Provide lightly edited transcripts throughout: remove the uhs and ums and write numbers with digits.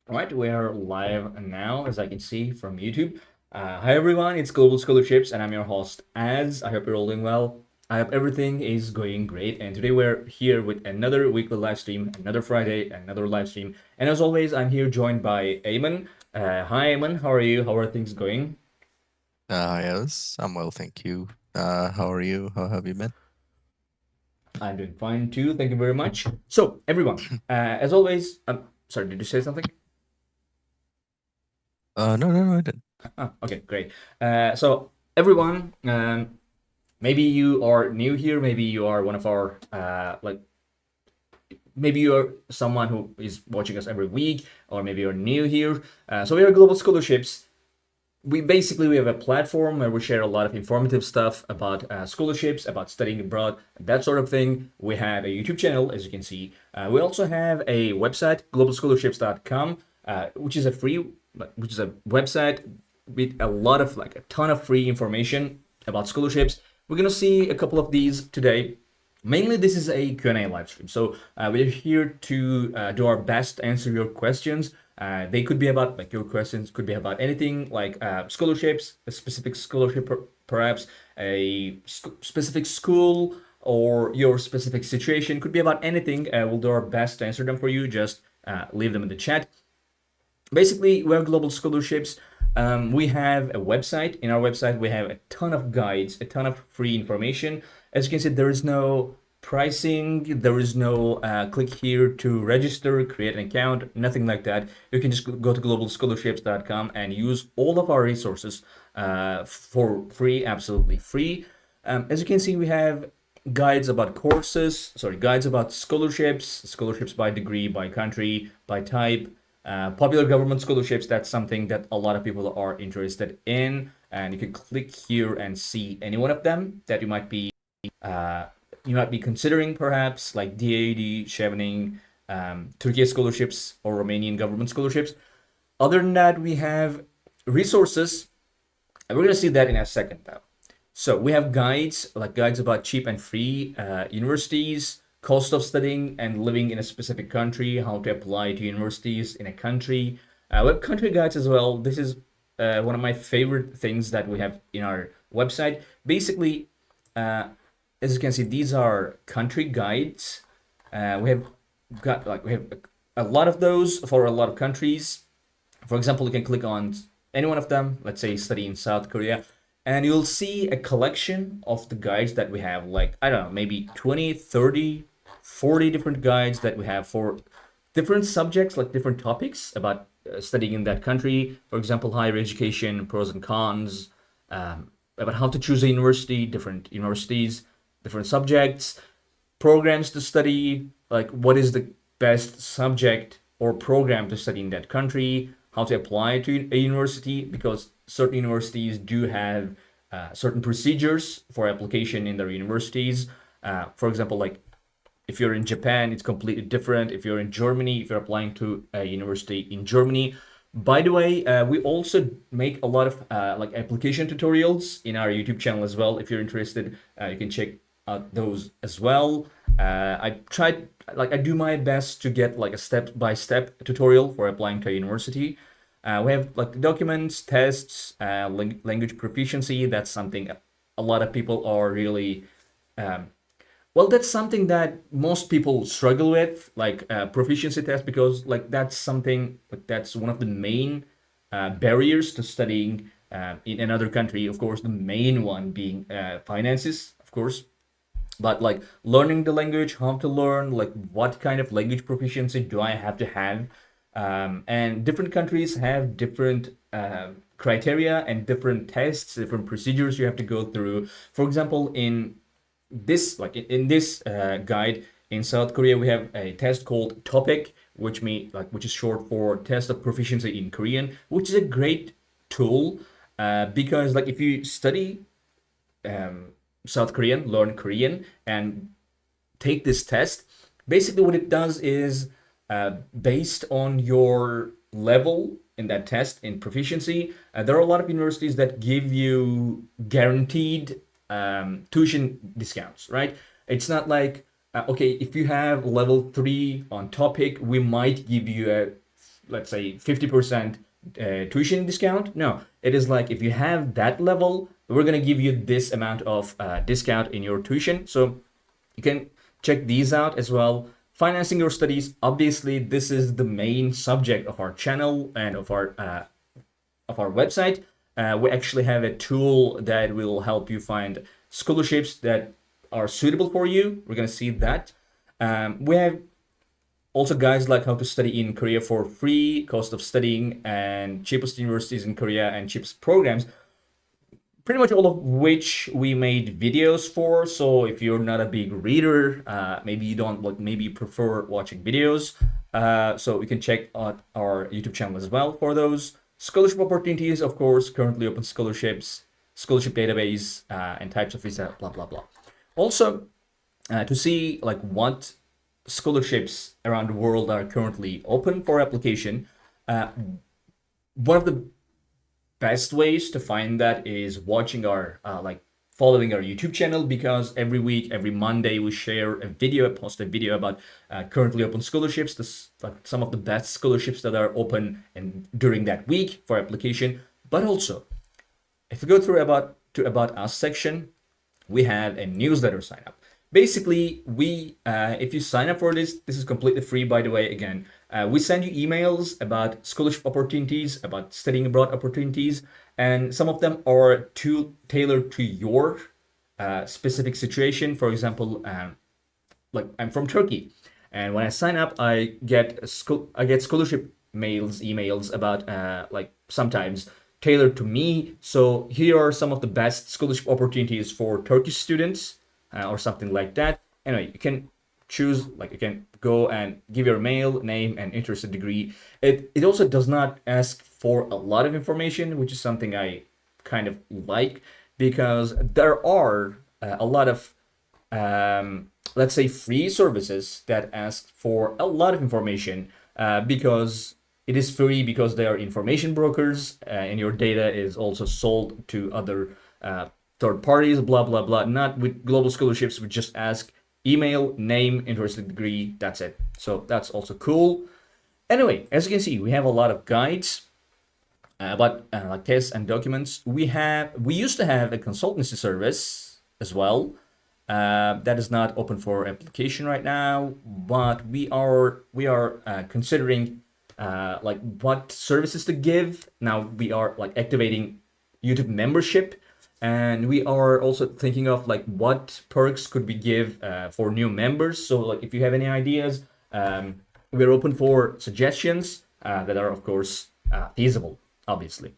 All right, we are live now, as I can see from YouTube. Hi everyone, it's Global Scholarships, and I'm your host. As I hope you're all doing well. I hope everything is going great. And today we're here with another weekly live stream, another Friday, another live stream. And as always, I'm here joined by Eamon. Hi Eamon, how are you? How are things going? Yes, I'm well, thank you. How are you? How have you been? I'm doing fine too. Thank you very much. So everyone, as always, sorry, did you say something? No, I didn't. Okay, great. So everyone, maybe you are new here, maybe you are one of our maybe you're someone who is watching us every week, or maybe you're new here. So we are Global Scholarships. We have a platform where we share a lot of informative stuff about scholarships, about studying abroad, that sort of thing. We have a YouTube channel, as you can see. We also have a website, globalscholarships.com, which is a website with a lot of a ton of free information about scholarships. We're gonna see a couple of these today. Mainly, this is a Q&A live stream. So we're here to do our best to answer your questions. They could be about, your questions could be about anything like scholarships, a specific scholarship, perhaps a specific school, or your specific situation. Could be about anything. We'll do our best to answer them for you. Just leave them in the chat. Basically, we're Global Scholarships. We have a website. In our website, we have a ton of guides, a ton of free information. As you can see, there is no pricing, there is no click here to register, create an account, nothing like that. You can just go to globalscholarships.com and use all of our resources for free, absolutely free. As you can see, we have guides about scholarships by degree, by country, by type, popular government scholarships. That's something that a lot of people are interested in, and you can click here and see any one of them that uh, you might be considering, perhaps like DAD, Chevening, Turkey scholarships, or Romanian government scholarships. Other than that, we have resources, and we're gonna see that in a second though. So we have guides about cheap and free universities, cost of studying and living in a specific country, how to apply to universities in a country. We have country guides as well. This is one of my favorite things that we have in our website. Basically, uh, as you can see, these are country guides. We have a lot of those for a lot of countries. For example, you can click on any one of them, let's say study in South Korea, and you'll see a collection of the guides that we have, like, I don't know, maybe 20, 30, 40 different guides that we have for different subjects, like different topics about studying in that country. For example, higher education, pros and cons, about how to choose a university, different universities, different subjects, programs to study, like what is the best subject or program to study in that country, how to apply to a university, because certain universities do have certain procedures for application in their universities. For example, like if you're in Japan, it's completely different. If you're in Germany, if you're applying to a university in Germany. By the way, we also make a lot of application tutorials in our YouTube channel as well. If you're interested, you can check out those as well. I do my best to get like a step-by-step tutorial for applying to a university. We have like documents, tests, language proficiency. That's something a lot of people are really um, well, that's something that most people struggle with, like proficiency test, because like that's one of the main barriers to studying in another country. Of course, the main one being finances, of course. But like learning the language, how to learn, like what kind of language proficiency do I have to have, and different countries have different criteria and different tests, different procedures you have to go through. For example, in this guide in South Korea, we have a test called TOPIK, which is short for Test of Proficiency in Korean, which is a great tool because like if you study um, South Korean, learn Korean, and take this test, basically what it does is based on your level in that test in proficiency, there are a lot of universities that give you guaranteed tuition discounts, right? It's not like, okay, if you have level 3 on topic, we might give you a let's say 50% tuition discount. No, it is like if you have that level, we're gonna give you this amount of discount in your tuition. So you can check these out as well. Financing your studies. Obviously, this is the main subject of our channel and of our website. We actually have a tool that will help you find scholarships that are suitable for you. We're gonna see that. We have also guides like how to study in Korea for free, cost of studying, and cheapest universities in Korea and cheapest programs. Pretty much all of which we made videos for. So if you're not a big reader, maybe you don't like, maybe you prefer watching videos. So you can check out our YouTube channel as well for those. Scholarship opportunities, of course, currently open scholarships, scholarship database, and types of visa, blah blah blah. Also, to see like what scholarships around the world are currently open for application, one of the best ways to find that is watching our following our YouTube channel, because every week, every Monday, we share a video, post a video about currently open scholarships, like some of the best scholarships that are open and during that week for application. But also, if you go through about us section, we have a newsletter sign up. Basically, we if you sign up for this is completely free, by the way. Again, we send you emails about scholarship opportunities, about studying abroad opportunities, and some of them are tailored to your specific situation. For example, like I'm from Turkey, and when I sign up, I get scholarship emails about like sometimes tailored to me. So here are some of the best scholarship opportunities for Turkish students, or something like that. Anyway, you can choose, like you can go and give your mail, name, and interested degree. It also does not ask for a lot of information, which is something I kind of like, because there are a lot of let's say free services that ask for a lot of information, because it is free, because they are information brokers, and your data is also sold to other third parties, blah blah blah. Not with global scholarships, we just ask email, name, interested degree, that's it. So that's also cool. Anyway, as you can see, we have a lot of guides about like tests and documents. We used to have a consultancy service as well. That is not open for application right now, but we are considering like what services to give. Now we are like activating YouTube membership, and we are also thinking of like what perks could we give for new members. So like if you have any ideas, we're open for suggestions that are of course feasible, obviously.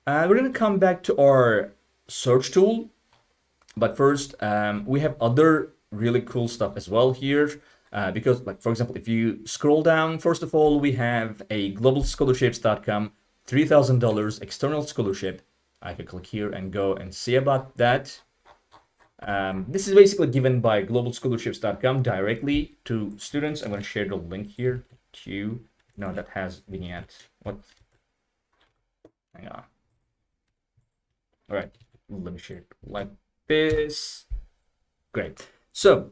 We're gonna come back to our search tool, but first we have other really cool stuff as well here. Because like for example, if you scroll down, first of all, we have a globalscholarships.com $3,000 external scholarship. I can click here and go and see about that. This is basically given by globalscholarships.com directly to students. I'm going to share the link here to you. No, that has vignette. What? Hang on. All right, let me share it like this. Great. So,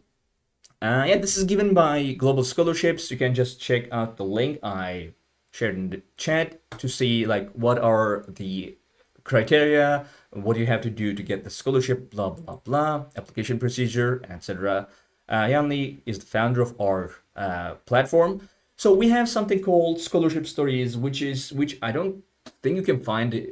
yeah, this is given by Global Scholarships. You can just check out the link I shared in the chat to see like what are the criteria, what do you have to do to get the scholarship, blah blah blah, application procedure, etc. Yanli is the founder of our platform. So we have something called Scholarship Stories, which I don't think you can find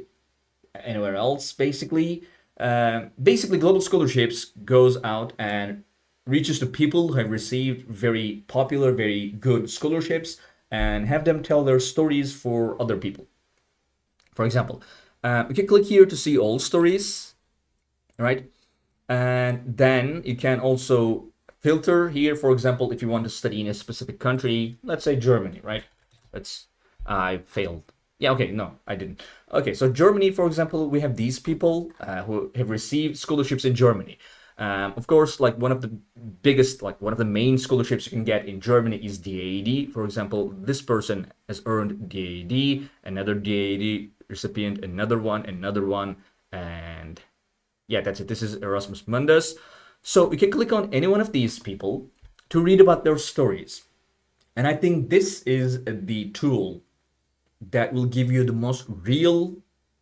anywhere else. Basically, Global Scholarships goes out and reaches to people who have received very popular, very good scholarships, and have them tell their stories for other people. For example, you can click here to see all stories, right? And then you can also filter here. For example, if you want to study in a specific country, let's say Germany, right? I failed. Yeah, okay, no, I didn't. Okay, so Germany, for example, we have these people who have received scholarships in Germany. Of course, like one of the main scholarships you can get in Germany is DAAD. For example, this person has earned DAAD, another DAAD recipient, another one, and yeah, that's it. This is Erasmus Mundus. So you can click on any one of these people to read about their stories. And I think this is the tool that will give you the most real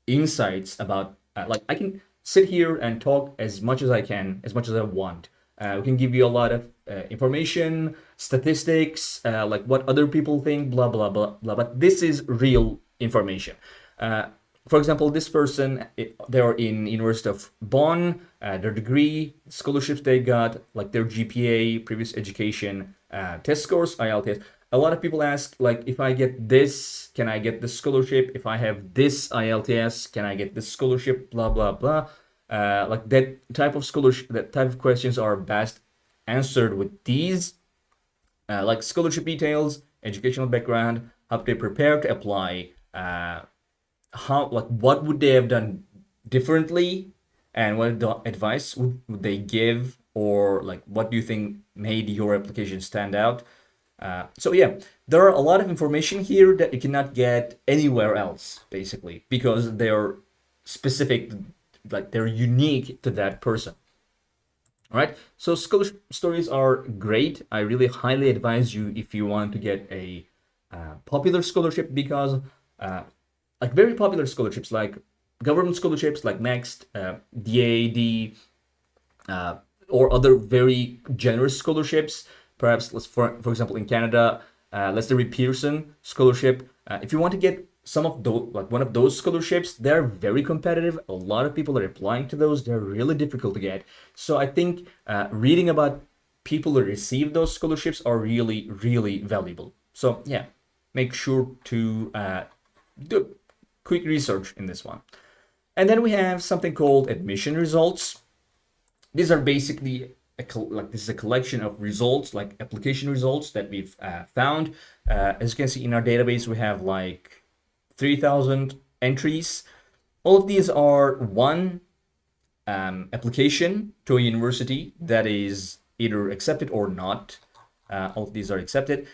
insights about like I can sit here and talk as much as I can, as much as I want. We can give you a lot of information, statistics, like what other people think, blah blah blah blah. But this is real information. Uh, for example, this person, they are in University of Bonn. Their degree, scholarships they got, like their GPA, previous education, test scores, IELTS. A lot of people ask, like, if I get this, can I get this scholarship? If I have this IELTS, can I get this scholarship? Blah blah blah. Like that type of scholarship, that type of questions are best answered with these, like scholarship details, educational background, how they prepare to apply, how like what would they have done differently, and what advice would they give, or like what do you think made your application stand out. So yeah, there are a lot of information here that you cannot get anywhere else, basically, because they're specific, like they're unique to that person. All right. So scholarship stories are great. I really highly advise you if you want to get a popular scholarship, because uh, like very popular scholarships, like government scholarships, like Next, DAD, uh, or other very generous scholarships. Perhaps, let's for example, in Canada, Lester Pearson scholarship. If you want to get some of those, like one of those scholarships, they're very competitive. A lot of people are applying to those. They're really difficult to get. So I think reading about people who receive those scholarships are really, really valuable. So yeah, make sure to do quick research in this one. And then we have something called admission results. These are basically like this is a collection of results, like application results that we've found. As you can see in our database, we have like 3,000 entries. All of these are one application to a university that is either accepted or not. All of these are accepted.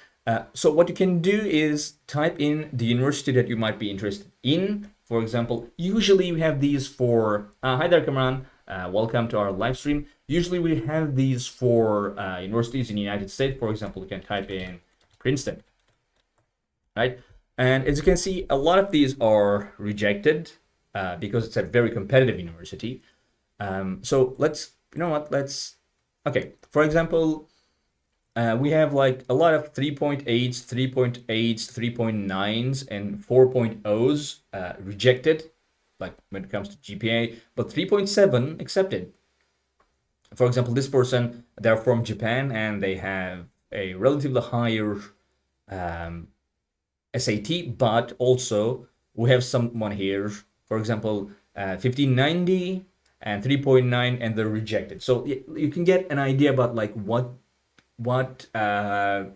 So what you can do is type in the university that you might be interested in. For example, usually we have these for, hi there, Kamran. Welcome to our live stream. Usually we have these for universities in the United States. For example, you can type in Princeton, right? And as you can see, a lot of these are rejected because it's a very competitive university. So let's, you know what, let's, okay, for example, we have like a lot of 3.8s, 3.8s, 3.9s, and 4.0s rejected, like when it comes to GPA, but 3.7 accepted. For example, this person, they're from Japan and they have a relatively higher um, SAT, but also we have someone here, for example, 1590 and 3.9, and they're rejected. So you can get an idea about like what like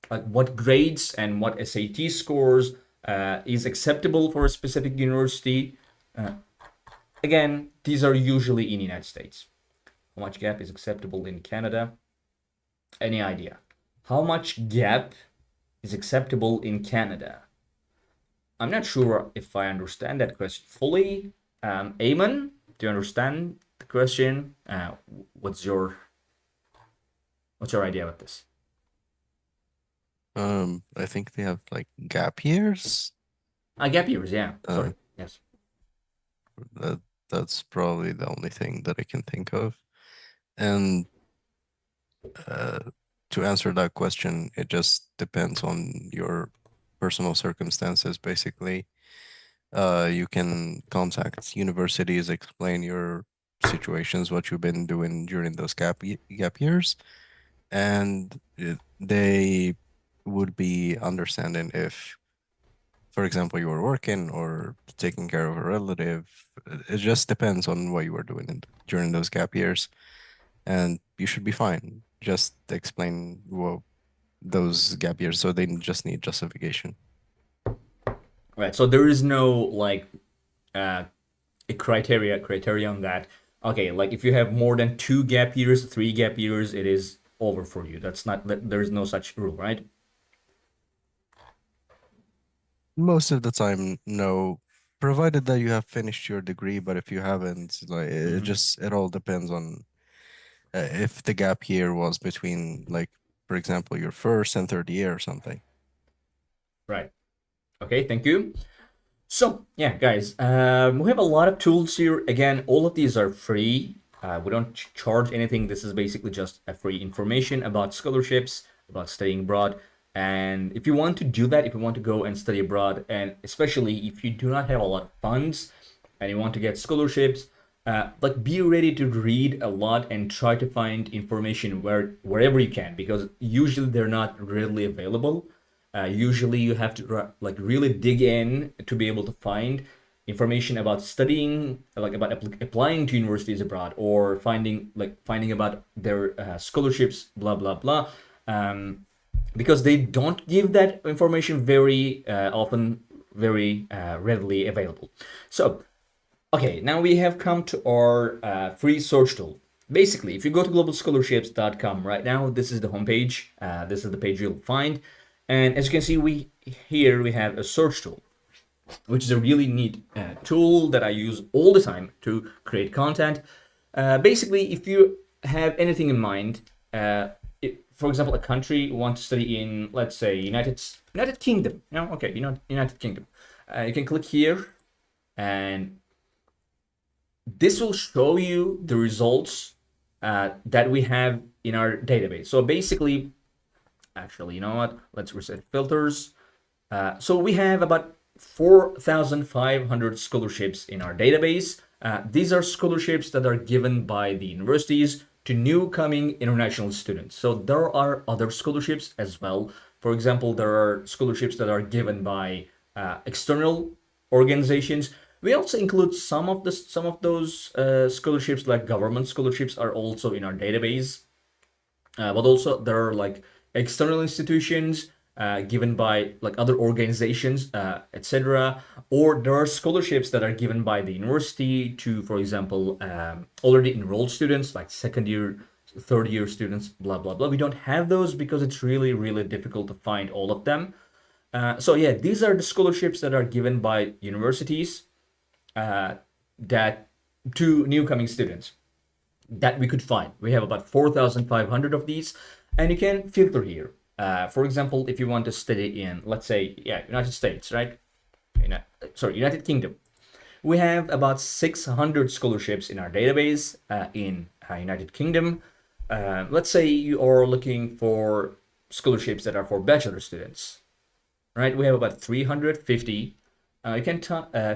what grades and what SAT scores is acceptable for a specific university. Uh, Again, these are usually in the United States. How much gap is acceptable in Canada? Any idea? How much gap is acceptable in Canada? I'm not sure if I understand that question fully. Eamon, do you understand the question? What's your idea about this? I think they have like gap years. Gap years, yeah. Uh, Sorry. Yes. that that's probably the only thing that I can think of. And uh, to answer that question, it just depends on your personal circumstances, basically. You can contact universities, explain your situations, what you've been doing during those gap years, and they would be understanding if, for example, you were working or taking care of a relative. It just depends on what you were doing during those gap years, and you should be fine. Just explain those gap years, so they just need justification. Right. So there is no like uh, a criteria on that. Okay, like if you have more than 2 gap years, 3 gap years, it is over for you. That's not that there is no such rule, right? Most of the time, no, provided that you have finished your degree, but if you haven't, like Hmm. it all depends on if the gap year was between, like, for example, your first and third year or something. Right. Okay, thank you. So yeah, guys, we have a lot of tools here. Again, all of these are free. We don't charge anything. This is basically just a free information about scholarships, about studying abroad. And if you want to do that, if you want to go and study abroad, and especially if you do not have a lot of funds and you want to get scholarships, like be ready to read a lot and try to find information wherever you can, because usually they're not readily available. Usually you have to like really dig in to be able to find information about studying, like about applying to universities abroad, or finding about their scholarships, blah blah blah. Because they don't give that information very often, very readily available. So okay, now we have come to our free search tool. Basically, if you go to globalscholarships.com right now, this is the homepage. This is the page you'll find. And as you can see, we have a search tool, which is a really neat tool that I use all the time to create content. Basically, if you have anything in mind, for example, a country wants to study in, let's say, United Kingdom. No, okay, United Kingdom. You can click here, and this will show you the results that we have in our database. So basically, actually, you know what? Let's reset filters. So we have about 4,500 scholarships in our database. These are scholarships that are given by the universities to new coming international students. So there are other scholarships as well. For example, there are scholarships that are given by external organizations. We also include some of those scholarships, like government scholarships, are also in our database. But also there are like external institutions given by like other organizations, etc. Or there are scholarships that are given by the university to, for example, already enrolled students, like second year, third year students, blah blah blah. We don't have those because it's really really difficult to find all of them. So yeah, these are the scholarships that are given by universities that to new coming students that we could find. We have about 4,500 of these, and you can filter here. For example, if you want to study in, let's say, yeah, United States, right? United Kingdom. We have about 600 scholarships in our database in United Kingdom. Let's say you are looking for scholarships that are for bachelor students, right? We have about 350. You can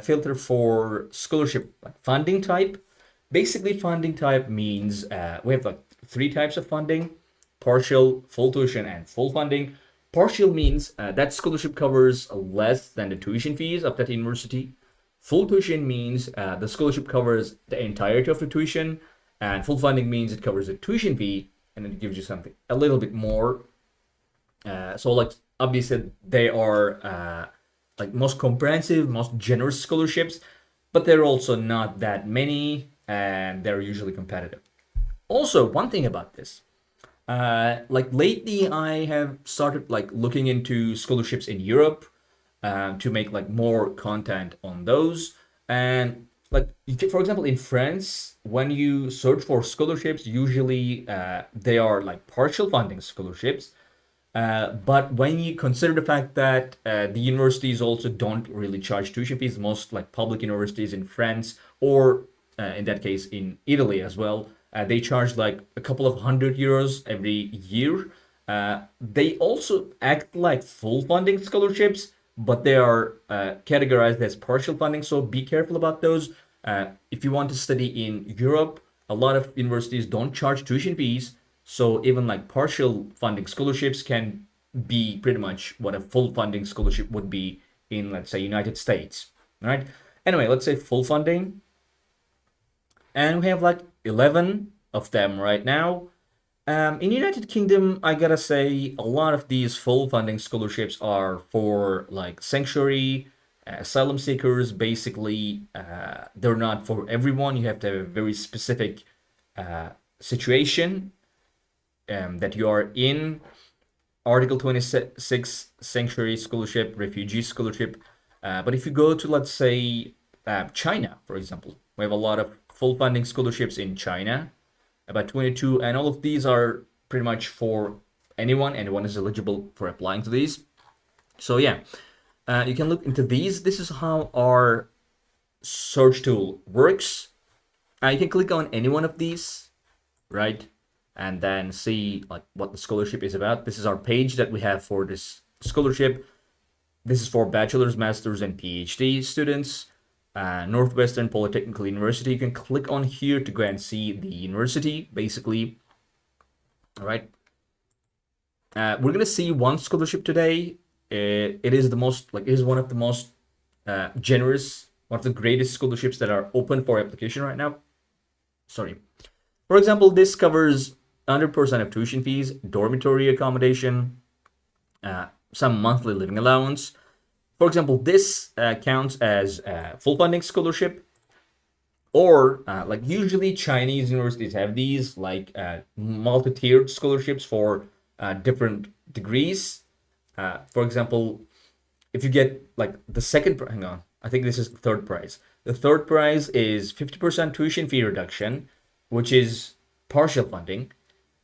filter for scholarship funding type. Basically, funding type means we have like three types of funding: partial, full tuition, and full funding. Partial means that scholarship covers less than the tuition fees of that university. Full tuition means the scholarship covers the entirety of the tuition, and full funding means it covers the tuition fee and it gives you something a little bit more. So like obviously they are like most comprehensive, most generous scholarships, but they're also not that many, and they're usually competitive. Also, one thing about this, like lately, I have started like looking into scholarships in Europe to make like more content on those. And like for example, in France, when you search for scholarships, usually they are like partial funding scholarships. But when you consider the fact that the universities also don't really charge tuition fees, most like public universities in France, or in that case in Italy as well, they charge like a couple of €100 every year. They also act like full funding scholarships, but they are categorized as partial funding. So be careful about those. If you want to study in Europe, a lot of universities don't charge tuition fees. So even like partial funding scholarships can be pretty much what a full funding scholarship would be in, let's say, United States, right? Anyway, let's say full funding, and we have like 11 of them right now. In United Kingdom, I gotta say, a lot of these full funding scholarships are for like sanctuary, asylum seekers. Basically, they're not for everyone. You have to have a very specific situation that you are in. Article 26 sanctuary scholarship, refugee scholarship. But if you go to, let's say, China, for example, we have a lot of full funding scholarships in China, about 22, and all of these are pretty much for anyone. Anyone is eligible for applying to these. So yeah, You can look into these. This is how our search tool works. You can click on any one of these, right? And then see like what the scholarship is about. This is our page that we have for this scholarship. This is for bachelor's, master's, and PhD students. Northwestern Polytechnical University. You can click on here to go and see the university, basically. All right. We're gonna see one scholarship today. It is the most it is one of the most generous, one of the greatest scholarships that are open for application right now. Sorry. For example, this covers 100% of tuition fees, dormitory accommodation, some monthly living allowance. For example, this counts as full funding scholarship, or like usually Chinese universities have these like multi-tiered scholarships for different degrees. For example, if you get like the second, hang on, I think this is the third prize. The third prize is 50% tuition fee reduction, which is partial funding.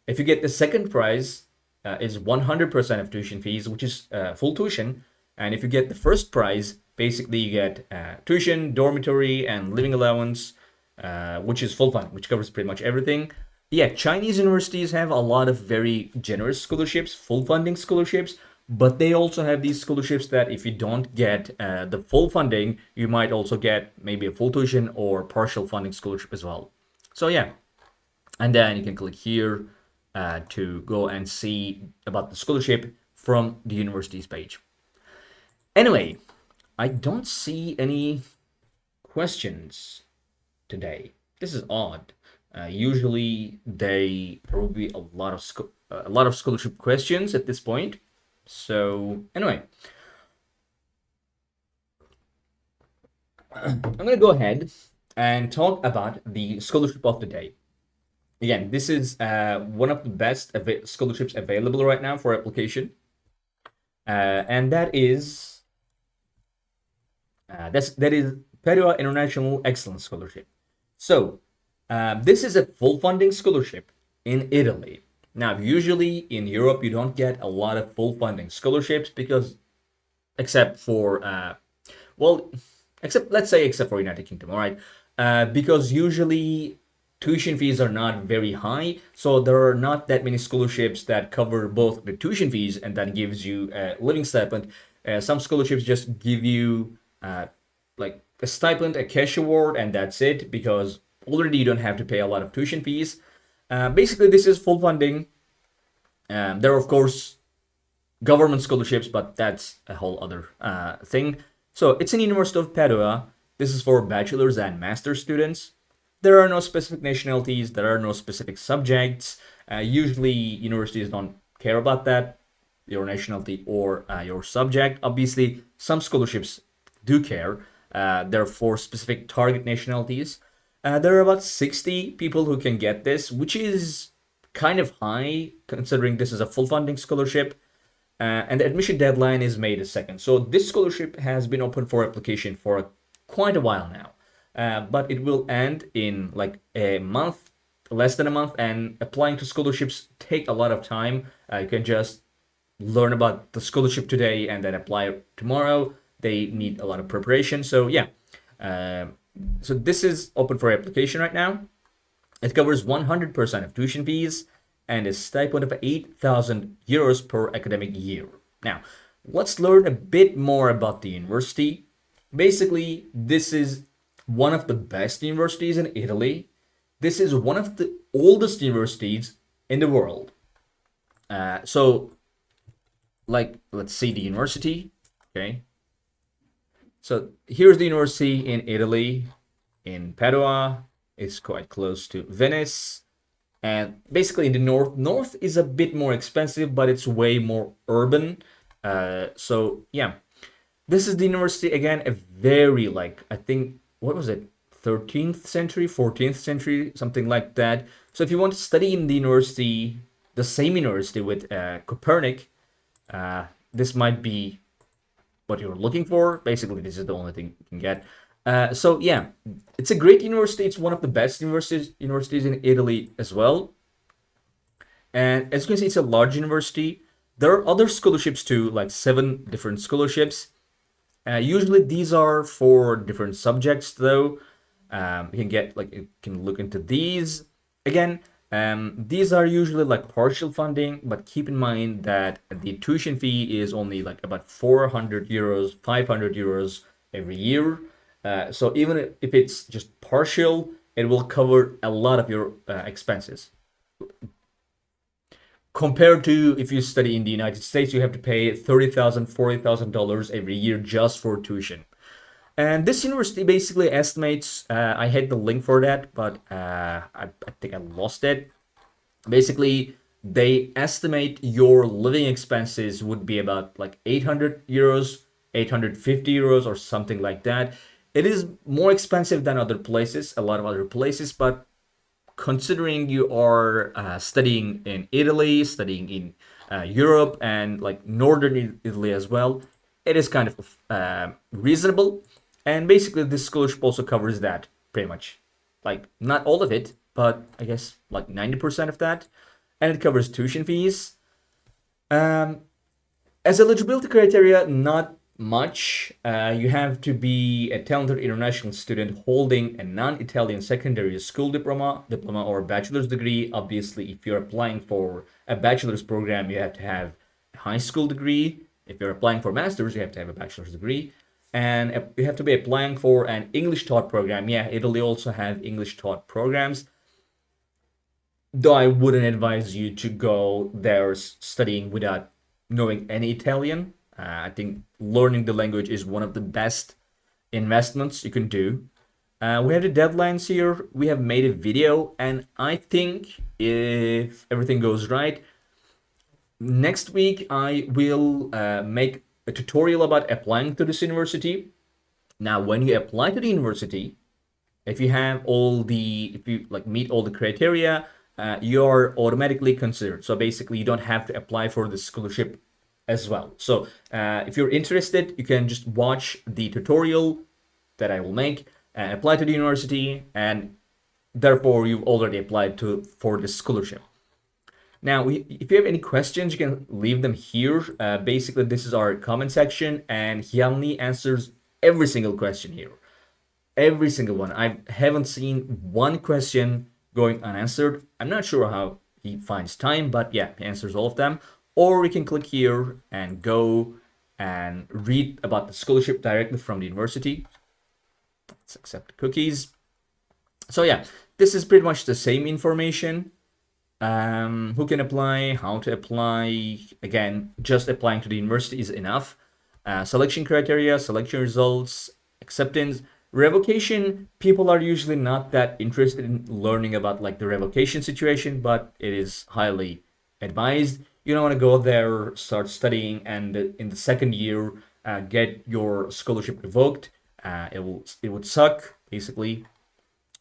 If you get the second prize, is 100% of tuition fees, which is full tuition. And if you get the first prize, basically you get tuition, dormitory, and living allowance, which is full funding, which covers pretty much everything. Yeah, Chinese universities have a lot of very generous scholarships, full funding scholarships, but they also have these scholarships that if you don't get the full funding, you might also get maybe a full tuition or partial funding scholarship as well. So yeah, and then you can click here to go and see about the scholarship from the university's page. Anyway, I don't see any questions today. This is odd. Usually, there will be a lot of scholarship questions at this point. So anyway, I'm gonna go ahead and talk about the scholarship of the day. Again, this is one of the best scholarships available right now for application, and that is Padua International Excellence Scholarship. So this is a full funding scholarship in Italy. Now, usually in Europe, you don't get a lot of full funding scholarships because, except for, except for United Kingdom, all right? Because usually tuition fees are not very high, so there are not that many scholarships that cover both the tuition fees and then gives you a living stipend. Some scholarships just give you like a stipend, a cash award, and that's it, because already you don't have to pay a lot of tuition fees. Basically, this is full funding. There are, of course, government scholarships, but that's a whole other thing. So it's in University of Padua. This is for bachelor's and master's students. There are no specific nationalities. There are no specific subjects. Usually, universities don't care about that, your nationality or your subject. Obviously, some scholarships do care. They're for specific target nationalities. There are about 60 people who can get this, which is kind of high considering this is a full funding scholarship. And the admission deadline is May the 2nd. So this scholarship has been open for application for quite a while now. But it will end in like a month, less than a month, and applying to scholarships take a lot of time. You can just learn about the scholarship today and then apply tomorrow. They need a lot of preparation. So yeah, so this is open for application right now. It covers 100% of tuition fees and a stipend of 8,000 euros per academic year. Now, let's learn a bit more about the university. Basically, this is one of the best universities in Italy. This is one of the oldest universities in the world. So, like, let's see the university. Okay. So here's the university in Italy, in Padua. It's quite close to Venice. And basically in the north. North is a bit more expensive, but it's way more urban. So yeah, this is the university, again, a very, like, I think, what was it? 13th century, 14th century, something like that. So if you want to study in the university, the same university with Copernic, this might be what you're looking for. Basically, this is the only thing you can get. So yeah, it's a great university. It's one of the best universities in Italy as well. And as you can see, it's a large university. There are other scholarships too, like 7 different scholarships. Usually these are for different subjects, though. You can get like you can look into these again. These are usually like partial funding, but keep in mind that the tuition fee is only like about 400 euros, 500 euros every year. So even if it's just partial, it will cover a lot of your expenses. Compared to if you study in the United States, you have to pay $30,000, $40,000 every year just for tuition. And this university basically estimates, I had the link for that, but I think I lost it. Basically, they estimate your living expenses would be about like 800 euros, 850 euros, or something like that. It is more expensive than other places, a lot of other places, but considering you are studying in Italy, studying in Europe, and like northern Italy as well, it is kind of reasonable. And basically, this scholarship also covers that pretty much. Like, not all of it, but I guess like 90% of that. And it covers tuition fees. Um, as eligibility criteria, not much. You have to be a talented international student holding a non-Italian secondary school diploma or bachelor's degree. Obviously, if you're applying for a bachelor's program, you have to have a high school degree. If you're applying for master's, you have to have a bachelor's degree. And you have to be applying for an English taught program. Yeah, Italy also have English taught programs, though I wouldn't advise you to go there studying without knowing any Italian. I think learning the language is one of the best investments you can do. We have the deadlines here. We have made a video, and I think if everything goes right, next week I will make a tutorial about applying to this university. Now, when you apply to the university, if you have all the if you like meet all the criteria, you're automatically considered. So basically you don't have to apply for the scholarship as well. So if you're interested, you can just watch the tutorial that I will make, apply to the university, and therefore you've already applied to for the scholarship. Now, if you have any questions, you can leave them here. Basically, this is our comment section, and Hyunli answers every single question here. Every single one. I haven't seen one question going unanswered. I'm not sure how he finds time, but yeah, he answers all of them. Or we can click here and go and read about the scholarship directly from the university. Let's accept cookies. So yeah, this is pretty much the same information. Who can apply, how to apply. Again, just applying to the university is enough. Selection criteria, selection results, acceptance. Revocation, people are usually not that interested in learning about like the revocation situation, but it is highly advised. You don't want to go there, start studying, and in the second year get your scholarship revoked. It would suck basically.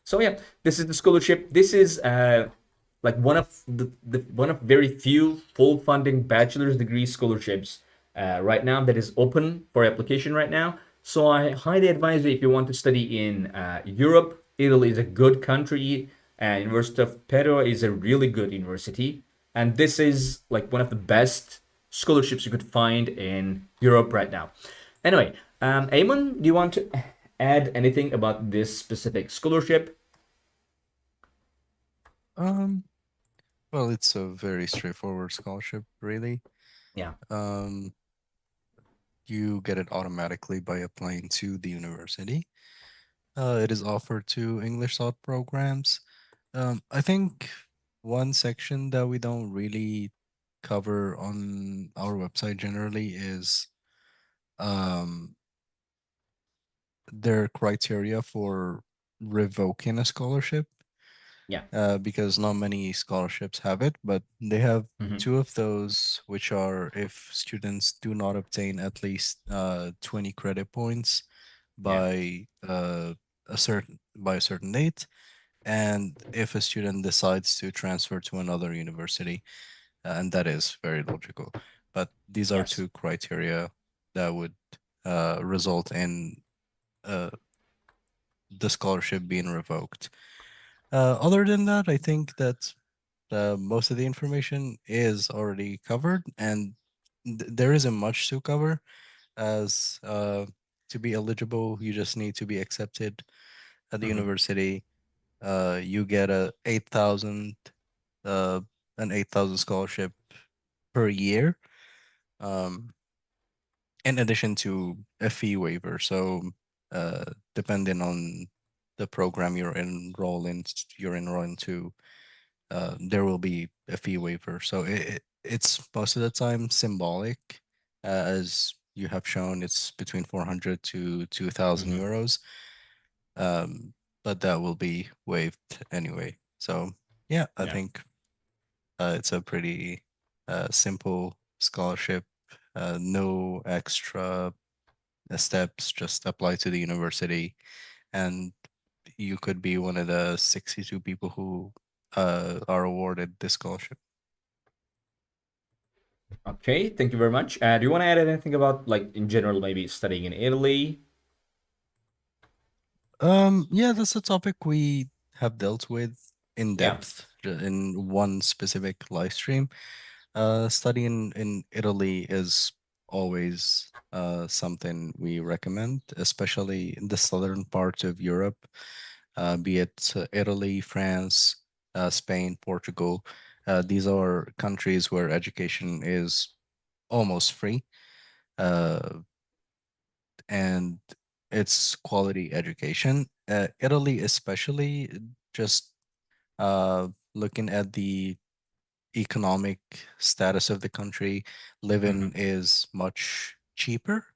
So yeah, this is the scholarship. This is like one of the one of very few full funding bachelor's degree scholarships right now that is open for application right now. So I highly advise you if you want to study in Europe. Italy is a good country, and University of Padua is a really good university, and this is like one of the best scholarships you could find in Europe right now. Anyway, Eamon, do you want to add anything about this specific scholarship? Um, well, it's a very straightforward scholarship, really. Yeah. Um, you get it automatically by applying to the university. It is offered to English taught programs. I think one section that we don't really cover on our website generally is um, their criteria for revoking a scholarship, Yeah. because not many scholarships have it, but they have Hmm. two of those, which are if students do not obtain at least 20 credit points Yeah. by a certain date, and if a student decides to transfer to another university, and that is very logical. But these are Yes. two criteria that would result in uh, the scholarship being revoked. Other than that, I think that most of the information is already covered, and there isn't much to cover as to be eligible. You just need to be accepted at the Hmm. university. You get uh, an 8,000 scholarship per year, um, in addition to a fee waiver. So, depending on the program you're enrolling to, there will be a fee waiver. So it's most of the time symbolic, as you have shown. It's between 400 to 2,000 Hmm. euros, um, but that will be waived anyway. So yeah, I Yeah. think it's a pretty simple scholarship. No extra steps, just apply to the university, and you could be one of the 62 people who are awarded this scholarship. Okay, thank you very much. Do you want to add anything about, like, in general, maybe studying in Italy? Yeah, that's a topic we have dealt with in Yeah. depth in one specific live stream. Studying in Italy is always something we recommend, especially in the southern part of Europe, be it Italy, France, Spain, Portugal. These are countries where education is almost free, uh, and it's quality education. Italy, especially, just looking at the economic status of the country, living Hmm. is much cheaper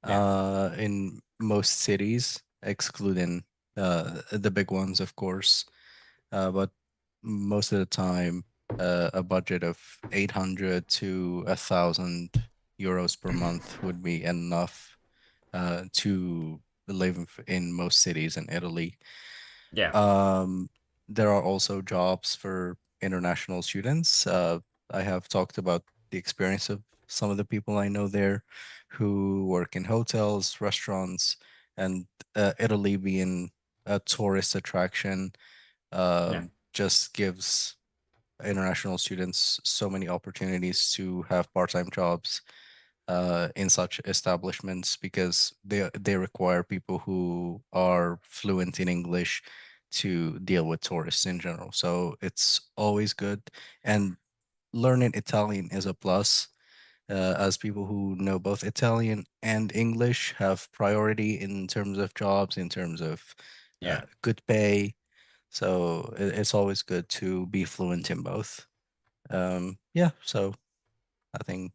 Yeah. in most cities, excluding the big ones, of course. But most of the time, a budget of 800 to 1,000 euros per month would be enough to live in most cities in Italy. Yeah. Um, there are also jobs for international students. I have talked about the experience of some of the people I know there who work in hotels, restaurants, and Italy being a tourist attraction Yeah. just gives international students so many opportunities to have part-time jobs in such establishments because they require people who are fluent in English to deal with tourists in general. So it's always good, and learning Italian is a plus. As people who know both Italian and English have priority in terms of jobs, in terms of Yeah. good pay. So it's always good to be fluent in both. Yeah, so I think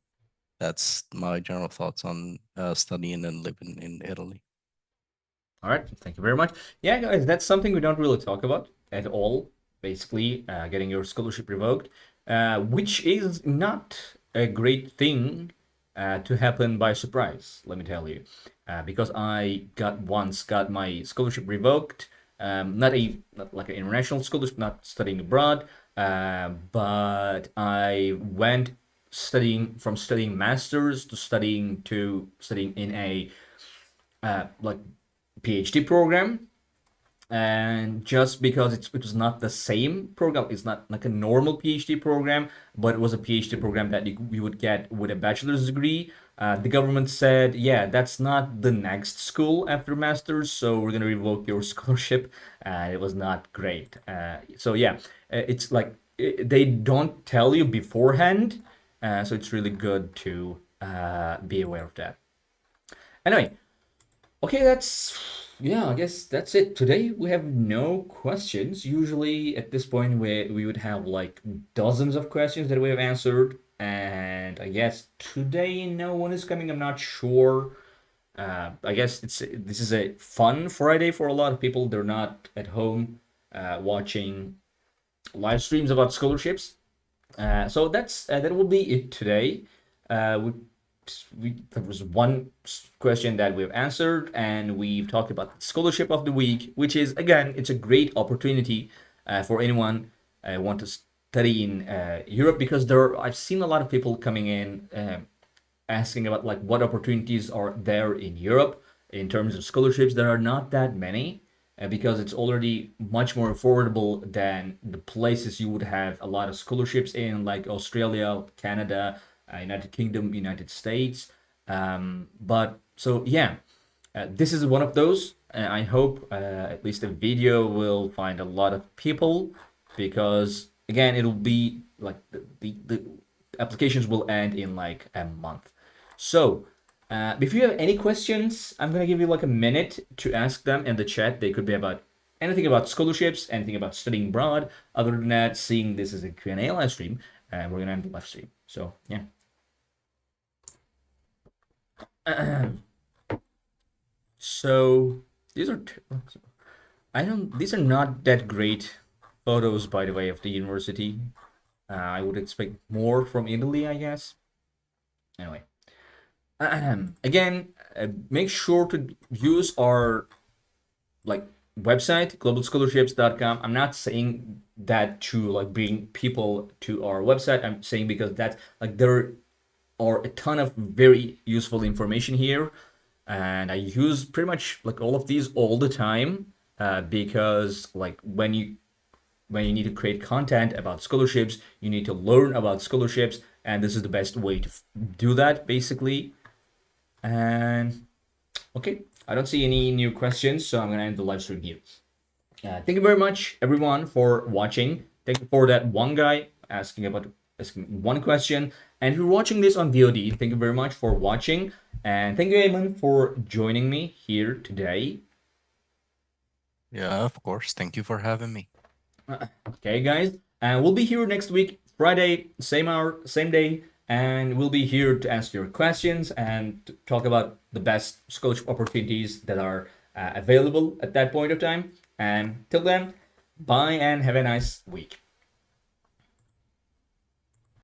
that's my general thoughts on studying and living in Italy. All right, thank you very much. Yeah, guys, that's something we don't really talk about at all. Basically, getting your scholarship revoked, which is not a great thing to happen by surprise. Let me tell you, because I got my scholarship revoked. Not like an international scholarship, not studying abroad, but I went studying masters to studying in a like PhD program, and just because it was not the same program, it's not like a normal PhD program, but it was a PhD program that you would get with a bachelor's degree. The government said, yeah, that's not the next school after master's, so we're gonna revoke your scholarship. It was not great. So yeah, it's like they don't tell you beforehand, so it's really good to be aware of that. Anyway, okay, yeah, I guess that's it. Today we have no questions. Usually at this point we would have like dozens of questions that we have answered, and I guess today no one is coming. I'm not sure. I guess this is a fun Friday for a lot of people. They're not at home watching live streams about scholarships. So that will be it today. There was one question that we've answered, and we've talked about the scholarship of the week, which is again, it's a great opportunity for anyone want to study in Europe, because I've seen a lot of people coming in asking about like what opportunities are there in Europe in terms of scholarships. There are not that many because it's already much more affordable than the places you would have a lot of scholarships in, like Australia, Canada, United Kingdom, United States. But so yeah, This is one of those. I hope at least the video will find a lot of people, because again, it'll be like the applications will end in like a month. So if you have any questions, I'm gonna give you like a minute to ask them in the chat. They could be about anything about scholarships, anything about studying abroad. Other than that, seeing this as a Q&A live stream, we're gonna end the live stream. So yeah. So these are I don't these are not that great photos, by the way, of the university. I would expect more from Italy, I guess. Anyway, again, make sure to use our like website, globalscholarships.com. I'm not saying that to like bring people to our website. I'm saying because that's like there are a ton of very useful information here, and I use pretty much like all of these all the time, because like when you need to create content about scholarships, you need to learn about scholarships, and this is the best way to do that, basically. And okay, I don't see any new questions, so I'm gonna end the live stream here. Thank you very much, everyone, for watching. Thank you for that one guy asking one question. And if you're watching this on VOD, thank you very much for watching. And thank you, Eamon, for joining me here today. Yeah, of course. Thank you for having me. Okay, guys. And we'll be here next week, Friday, same hour, same day. And we'll be here to answer your questions and to talk about the best scholarship opportunities that are available at that point of time. And till then, bye and have a nice week.